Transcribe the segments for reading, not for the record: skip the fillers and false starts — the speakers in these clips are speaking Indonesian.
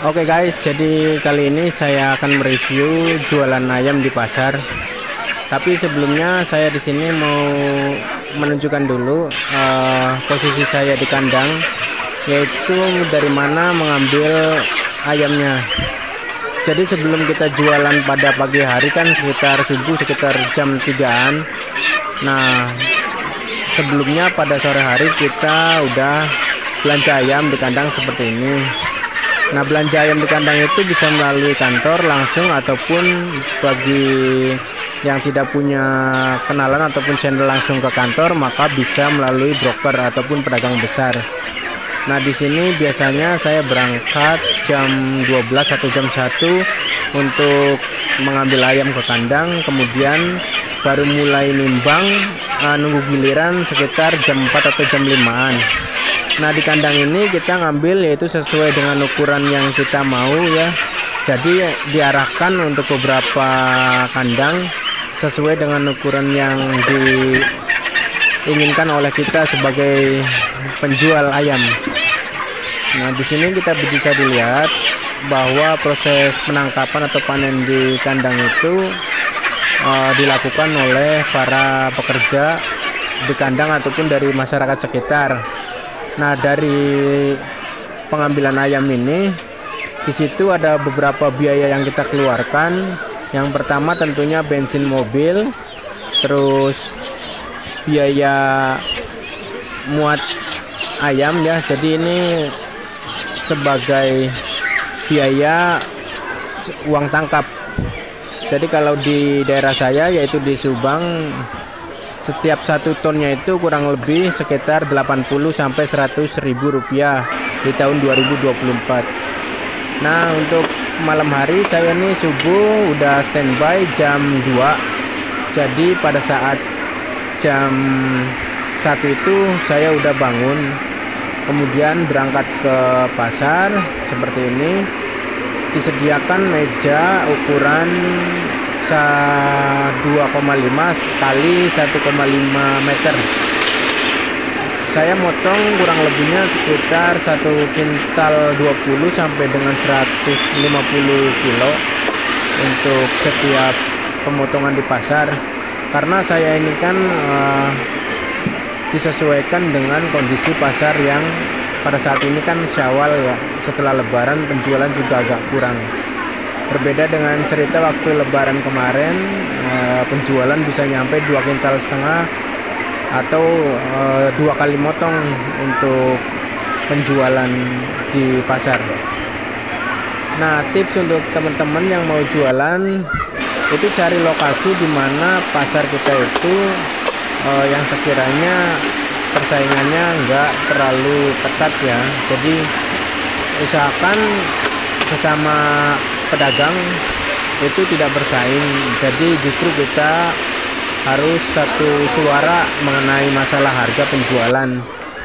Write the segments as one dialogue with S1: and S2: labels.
S1: Oke guys, jadi kali ini saya akan mereview jualan ayam di pasar. Tapi sebelumnya saya di sini mau menunjukkan dulu posisi saya di kandang, yaitu dari mana mengambil ayamnya. Jadi sebelum kita jualan pada pagi hari kan sekitar subuh, sekitar jam 3-an. Nah, sebelumnya pada sore hari kita udah belanja ayam di kandang seperti ini. Nah, belanja ayam di kandang itu bisa melalui kantor langsung, ataupun bagi yang tidak punya kenalan ataupun channel langsung ke kantor, maka bisa melalui broker ataupun pedagang besar. Nah, di sini biasanya saya berangkat jam 12 atau jam 1 untuk mengambil ayam ke kandang, kemudian baru mulai nimbang, nunggu giliran sekitar jam 4 atau jam 5-an. Nah, di kandang ini kita ngambil yaitu sesuai dengan ukuran yang kita mau ya. Jadi diarahkan untuk beberapa kandang sesuai dengan ukuran yang diinginkan oleh kita sebagai penjual ayam. Nah, di sini kita bisa dilihat bahwa proses penangkapan atau panen di kandang itu dilakukan oleh para pekerja di kandang ataupun dari masyarakat sekitar. Nah, dari pengambilan ayam ini, di situ ada beberapa biaya yang kita keluarkan. Yang pertama tentunya bensin mobil, terus biaya muat ayam ya. Jadi ini sebagai biaya uang tangkap. Jadi kalau di daerah saya, yaitu di Subang, setiap 1 tonnya itu kurang lebih sekitar 80 sampai 100 ribu rupiah di tahun 2024. Nah, untuk malam hari saya nih subuh udah standby jam 2. Jadi pada saat jam 1 itu saya udah bangun, kemudian berangkat ke pasar seperti ini. Disediakan meja ukuran 2,5 kali 1,5 meter. Saya motong kurang lebihnya sekitar 1 kintal 20 sampai dengan 150 kilo untuk setiap pemotongan di pasar. Karena saya ini kan disesuaikan dengan kondisi pasar yang pada saat ini kan Syawal ya, setelah Lebaran penjualan juga agak kurang. Berbeda dengan cerita waktu Lebaran kemarin, penjualan bisa nyampe 2,5 kintal atau 2 kali motong untuk penjualan di pasar. Nah, tips untuk teman-teman yang mau jualan itu cari lokasi di mana pasar kita itu yang sekiranya persaingannya enggak terlalu ketat ya. Jadi usahakan sesama pedagang itu tidak bersaing. Jadi justru kita harus satu suara mengenai masalah harga penjualan,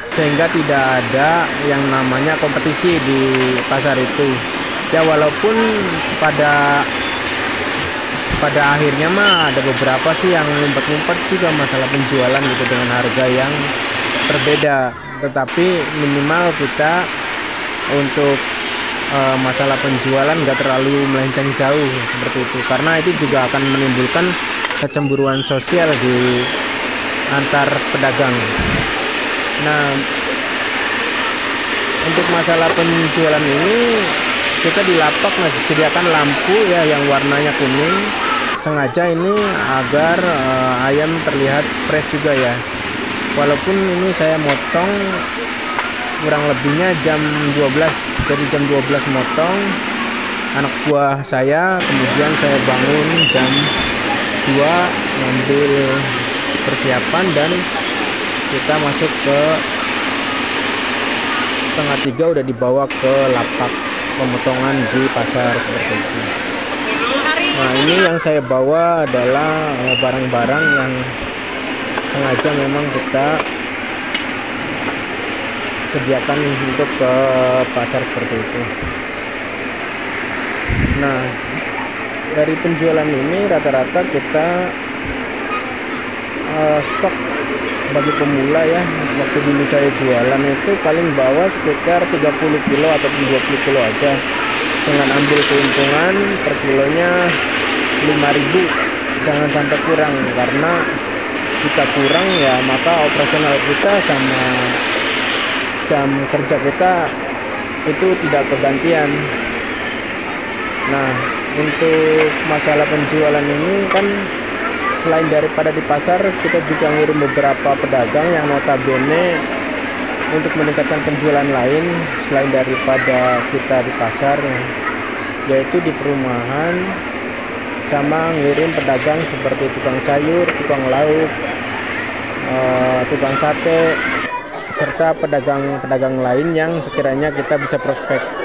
S1: sehingga tidak ada yang namanya kompetisi di pasar itu ya. Walaupun pada akhirnya mah ada beberapa sih yang ngumpet-ngumpet juga masalah penjualan gitu dengan harga yang berbeda, tetapi minimal kita untuk masalah penjualan nggak terlalu melenceng jauh seperti itu, karena itu juga akan menimbulkan kecemburuan sosial di antar pedagang. Nah, untuk masalah penjualan ini kita di lapak masih sediakan lampu ya yang warnanya kuning, sengaja ini agar ayam terlihat fresh juga ya. Walaupun ini saya motong kurang lebihnya jam 12, jadi jam 12 motong anak buah saya, kemudian saya bangun jam 2 ngambil persiapan dan kita masuk ke 2:30 udah dibawa ke lapak pemotongan di pasar seperti itu. Nah, ini yang saya bawa adalah barang-barang yang sengaja memang kita sediakan untuk ke pasar seperti itu. Nah, dari penjualan ini rata-rata kita stok bagi pemula ya. Waktu dulu saya jualan itu paling bawa sekitar 30 kilo ataupun 20 kilo aja. dengan ambil keuntungan per kilonya 5.000, jangan sampai kurang, karena jika kurang ya maka operasional kita sama jam kerja kita itu tidak kegantian. Nah, untuk masalah penjualan ini kan selain daripada di pasar, kita juga ngirim beberapa pedagang yang notabene untuk meningkatkan penjualan lain selain daripada kita di pasar, yaitu di perumahan, sama ngirim pedagang seperti tukang sayur, tukang lauk, tukang sate, serta pedagang-pedagang lain yang sekiranya kita bisa prospek.